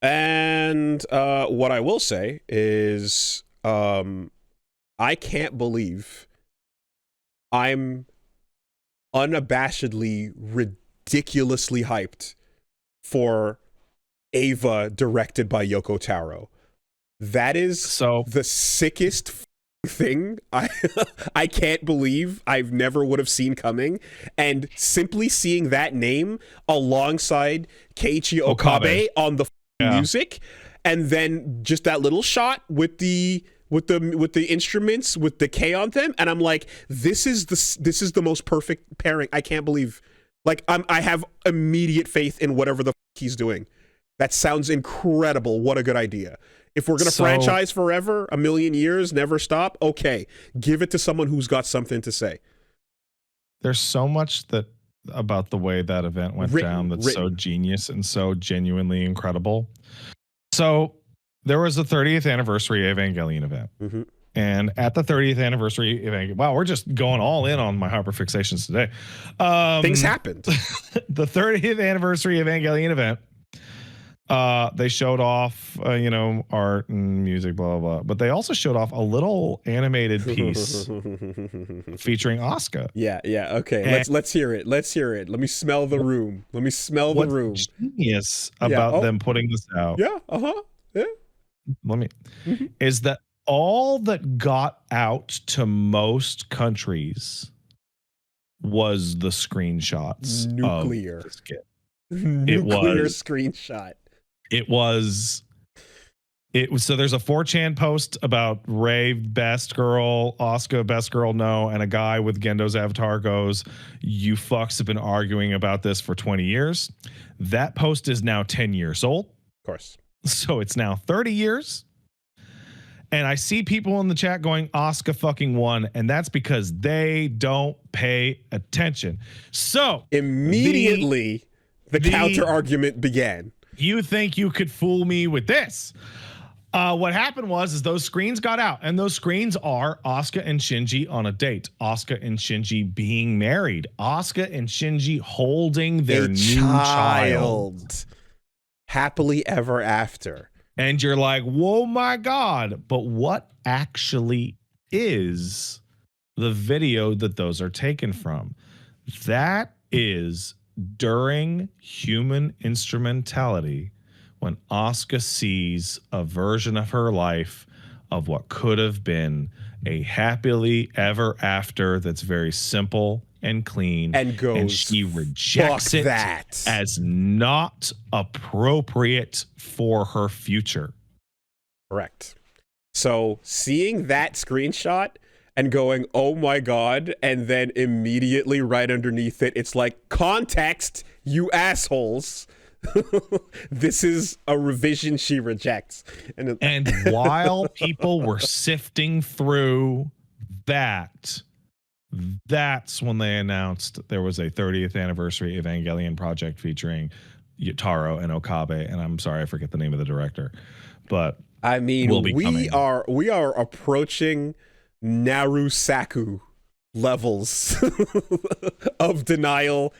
And what I will say is, I can't believe I'm unabashedly, ridiculously hyped for Ava directed by Yoko Taro. That is the sickest thing I can't believe I've never would have seen coming. And simply seeing that name alongside Keiichi Okabe on the music, and then just that little shot with the instruments with the K on them, and I'm like, this is the most perfect pairing. I can't believe, like, I have immediate faith in whatever the he's doing. That sounds incredible. What a good idea. If we're gonna franchise forever, a million years, never stop, okay, give it to someone who's got something to say. There's so much about the way that event went down that's so genius and so genuinely incredible. So there was a 30th anniversary Evangelion event. Mm-hmm. And at the 30th anniversary Evangelion, wow, we're just going all in on my hyperfixations today. Things happened. The 30th anniversary Evangelion event, they showed off, art and music, blah, blah, blah. But they also showed off a little animated piece featuring Asuka. Yeah. Okay, and let's hear it. Let's me smell the room. What's genius about them putting this out? Yeah. Yeah. Is that all that got out to most countries was the screenshots. Nuclear. Of the skit. Nuclear screenshot. It was so there's a 4chan post about Rei best girl, Asuka best girl no, and a guy with Gendo's avatar goes, "You fucks have been arguing about this for 20 years." That post is now 10 years old. Of course. So it's now 30 years. And I see people in the chat going, Asuka fucking won. And that's because they don't pay attention. So immediately the counter argument began. You think you could fool me with this? What happened was those screens got out, and those screens are Asuka and Shinji on a date, Asuka and Shinji being married, Asuka and Shinji holding their new child. Happily ever after. And you're like, whoa, my God. But what actually is the video that those are taken from? That is during human instrumentality, when Asuka sees a version of her life of what could have been a happily ever after that's very simple and clean, and goes, and she rejects it as not appropriate for her future. Correct. So seeing that screenshot and going, oh my God, and then immediately right underneath it, it's like, context, you assholes. This is a revision she rejects. And while people were sifting through that's when they announced there was a 30th anniversary Evangelion project featuring Taro and Okabe. And I'm sorry, I forget the name of the director. But I mean, we are approaching Narusaku levels of denial.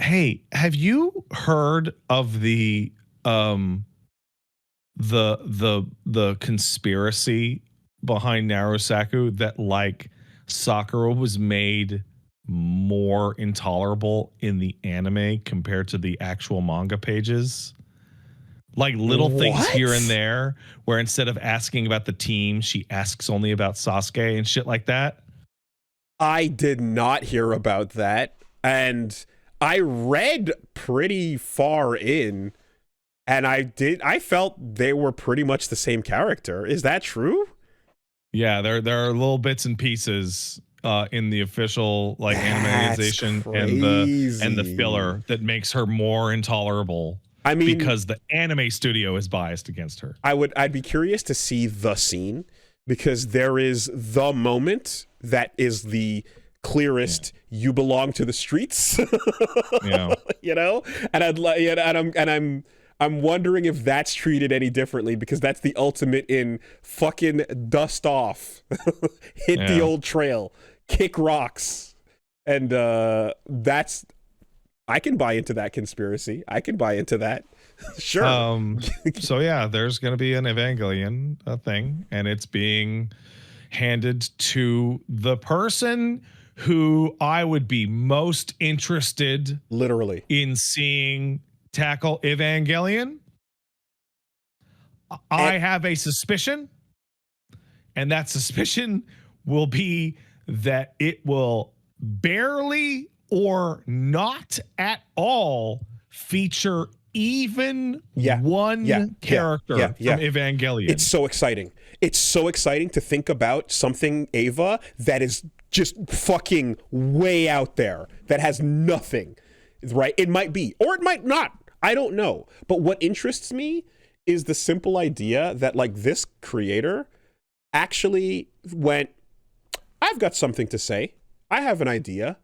Hey, have you heard of the conspiracy behind Narusaku that like Sakura was made more intolerable in the anime compared to the actual manga pages? Like little things here and there where instead of asking about the team, she asks only about Sasuke and shit like that. I did not hear about that. And I read pretty far in, and I felt they were pretty much the same character. Is that true? Yeah, there are little bits and pieces in the official like animation and the filler that makes her more intolerable. I mean, because the anime studio is biased against her. I'd be curious to see the scene, because there is the moment that is the clearest. Yeah. You belong to the streets. Yeah. You know, and I'm wondering if that's treated any differently, because that's the ultimate in fucking dust off, hit the old trail, kick rocks, and that's. I can buy into that conspiracy. I can buy into that. Sure. So yeah, there's going to be an Evangelion thing, and it's being handed to the person who I would be most interested Literally in seeing tackle Evangelion. I have a suspicion, and that suspicion will be that it will barely or not at all feature even one character from Evangelion. It's so exciting. It's so exciting to think about something, Ava, that is just fucking way out there, that has nothing, right? It might be, or it might not. I don't know. But what interests me is the simple idea that, like, this creator actually went, I've got something to say. I have an idea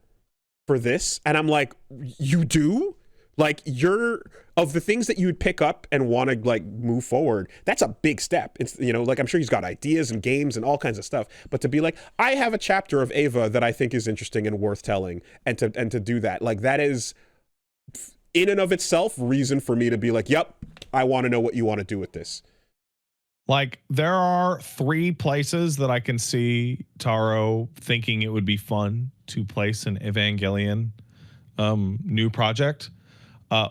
for this. And I'm like, you do? Like, you're, of the things that you would pick up and want to, like, move forward, that's a big step. It's, you know, like, I'm sure he's got ideas and games and all kinds of stuff, but to be like, I have a chapter of Ava that I think is interesting and worth telling, and to do that, like, that is in and of itself reason for me to be like, yep, I want to know what you want to do with this. Like, there are 3 places that I can see Taro thinking it would be fun to place an Evangelion new project.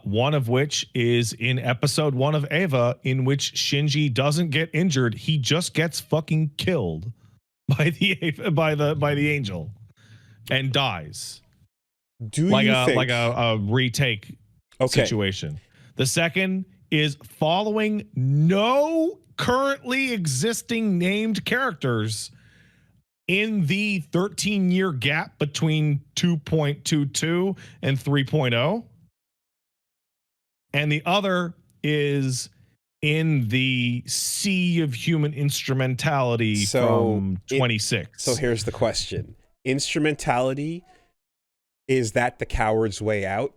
One of which is in episode 1 of Eva, in which Shinji doesn't get injured; he just gets fucking killed by the angel and dies. Do you think like a retake situation? The second is following no currently existing named characters in the 13-year gap between 2.22 and 3.0. And the other is in the sea of human instrumentality from 26. So here's the question. Instrumentality, is that the coward's way out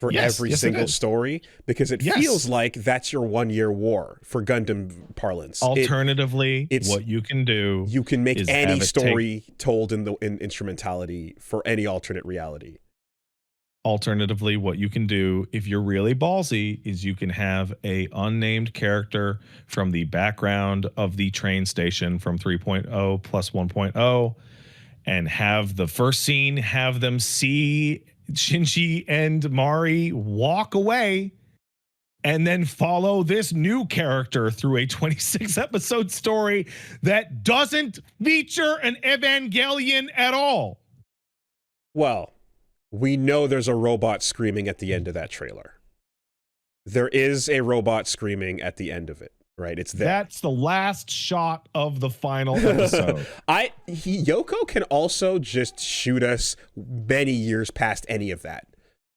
for every single story? Because it feels like that's your 1-year war for Gundam parlance. Alternatively, what you can do, you can make any story told in instrumentality for any alternate reality. Alternatively, what you can do, if you're really ballsy, is you can have a unnamed character from the background of the train station from 3.0 plus 1.0, and have the first scene have them see Shinji and Mari walk away, and then follow this new character through a 26 episode story that doesn't feature an Evangelion at all. Well, we know there's a robot screaming at the end of that trailer. There is a robot screaming at the end of it, right? It's there. That's the last shot of the final episode. Yoko can also just shoot us many years past any of that,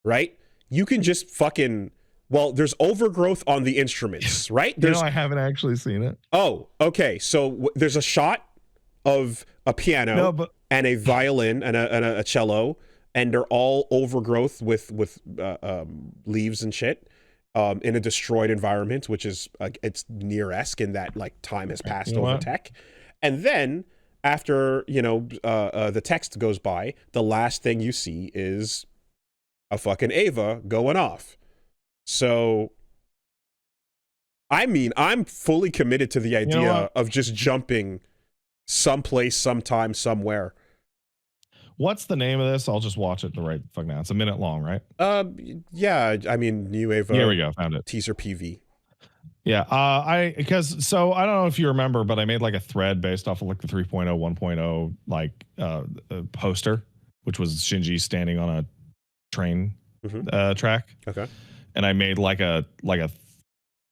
right? You can just fucking, well, there's overgrowth on the instruments, right? I haven't actually seen it. Oh, okay. So there's a shot of a piano and a violin and a cello, and they're all overgrowth with leaves and shit in a destroyed environment, which is it's Nier-esque in that, like, time has passed over tech. And then after the text goes by, the last thing you see is a fucking Ava going off. So, I mean, I'm fully committed to the idea of just jumping someplace, sometime, somewhere. What's the name of this? I'll just watch it right fuck now. It's a minute long, right? Yeah. I mean, new Ava. Here we go. Found it. Teaser PV. Yeah. I don't know if you remember, but I made like a thread based off of like the 3.0, 1.0 like poster, which was Shinji standing on a train track. Okay. And I made like a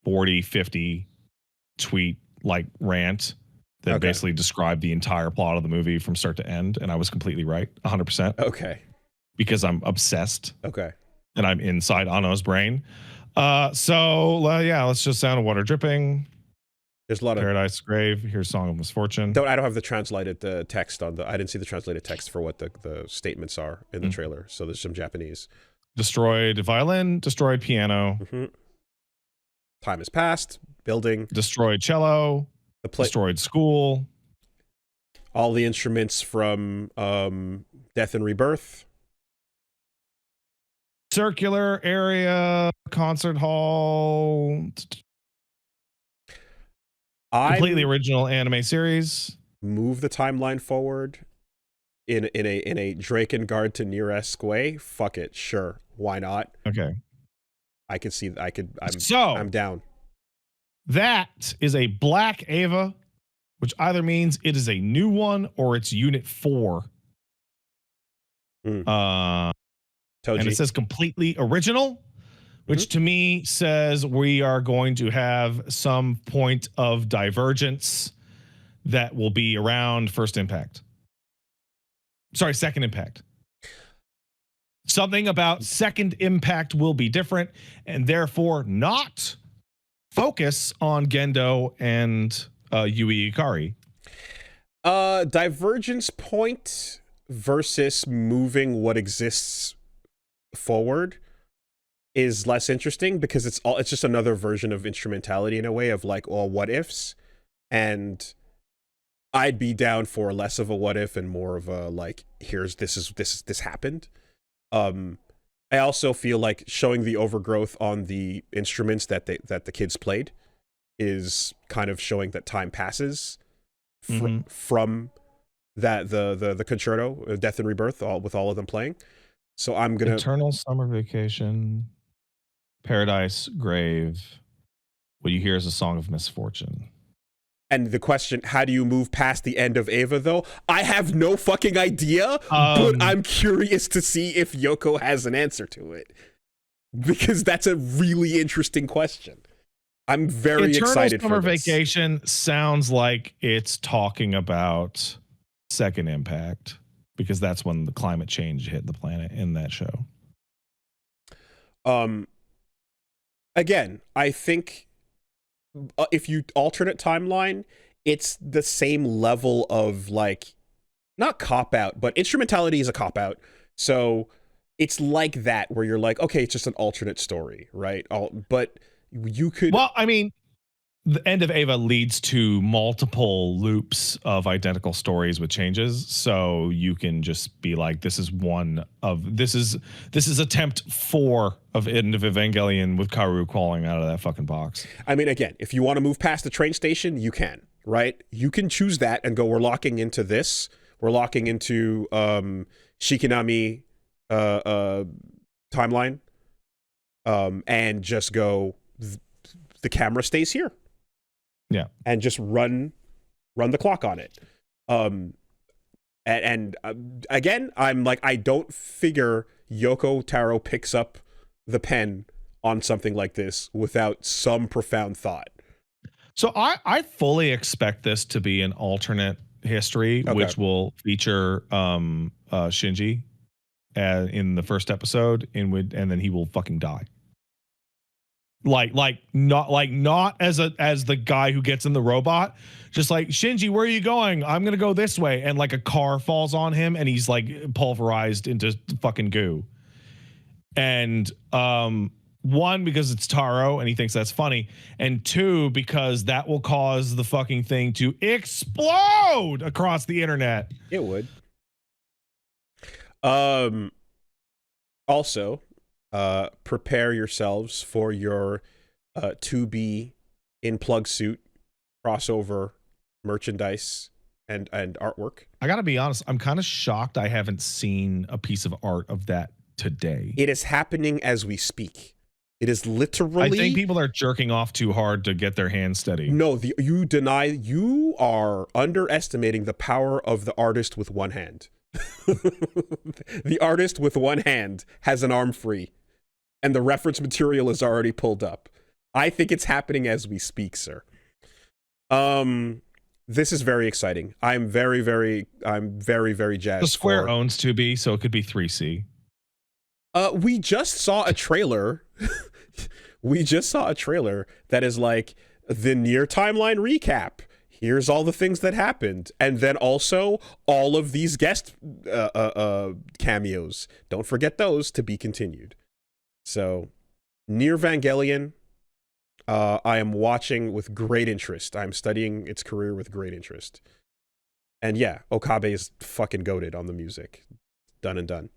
40, 50 tweet like rant that basically described the entire plot of the movie from start to end, and I was completely right, 100%. Okay. Because I'm obsessed. Okay. And I'm inside Anno's brain. Let's just sound of water dripping. There's a lot of Paradise Grave. Here's Song of Misfortune. I don't have the translated text on the. I didn't see the translated text for what the statements are in the trailer. So there's some Japanese. Destroyed violin. Destroyed piano. Time has passed. Building. Destroyed cello. Destroyed school. All the instruments from Death and Rebirth. circular area, concert hall. Completely original anime series. Move the timeline forward in a Drakengard to Nier-esque way. Fuck it, sure, why not? Okay, I'm down. That is a black Eva, which either means it is a new one or it's Unit 4. And it says completely original, which to me says we are going to have some point of divergence that will be around Second Impact. Something about Second Impact will be different and therefore not focus on Gendo and Yui Ikari. Divergence point versus moving what exists forward is less interesting because it's just another version of instrumentality in a way of like all what ifs, and I'd be down for less of a what if and more of a like this happened. I also feel like showing the overgrowth on the instruments that the kids played is kind of showing that time passes from that the concerto, Death and Rebirth, with all of them playing. So I'm gonna Eternal Summer Vacation, Paradise Grave. What you hear is a song of misfortune. And the question, how do you move past the end of Eva, though? I have no fucking idea, but I'm curious to see if Yoko has an answer to it. Because that's a really interesting question. I'm very excited for this. Eternal Summer Vacation sounds like it's talking about Second Impact, because that's when the climate change hit the planet in that show. Again, I think if you alternate timeline, it's the same level of like, not cop out, but instrumentality is a cop out. So it's like that where you're like, okay, it's just an alternate story, right? But you could. Well, I mean, the end of Eva leads to multiple loops of identical stories with changes, so you can just be like, this is attempt 4 of End of Evangelion with Kaoru crawling out of that fucking box. I mean, again, if you want to move past the train station, you can, right? You can choose that and go, we're locking into this. We're locking into Shikinami timeline, and just go, the camera stays here. Yeah, and just run the clock on it. Again, I'm like, I don't figure Yoko Taro picks up the pen on something like this without some profound thought. So I fully expect this to be an alternate history, which will feature Shinji in the first episode, and then he will fucking die. Not as the guy who gets in the robot, just like, Shinji, where are you going? I'm gonna go this way, and like a car falls on him and he's like pulverized into fucking goo. And one, because it's Taro and he thinks that's funny, and two, because that will cause the fucking thing to explode across the internet. It would. Also, prepare yourselves for your to be in plug suit crossover merchandise and artwork. I gotta be honest, I'm kind of shocked I haven't seen a piece of art of that today. It is happening as we speak. It is literally. I think people are jerking off too hard to get their hands steady. No, you are underestimating the power of the artist with one hand. The artist with one hand has an arm free, and the reference material is already pulled up. I think it's happening as we speak, sir. This is very exciting. I'm very, very jazzed. The Square owns 2B, so it could be 3C. We just saw a trailer. We just saw a trailer that is like the Nier timeline recap. Here's all the things that happened, and then also all of these guest cameos. Don't forget those, to be continued. So, Niervangelion, I am watching with great interest. I'm studying its career with great interest. And yeah, Okabe is fucking goated on the music. Done and done.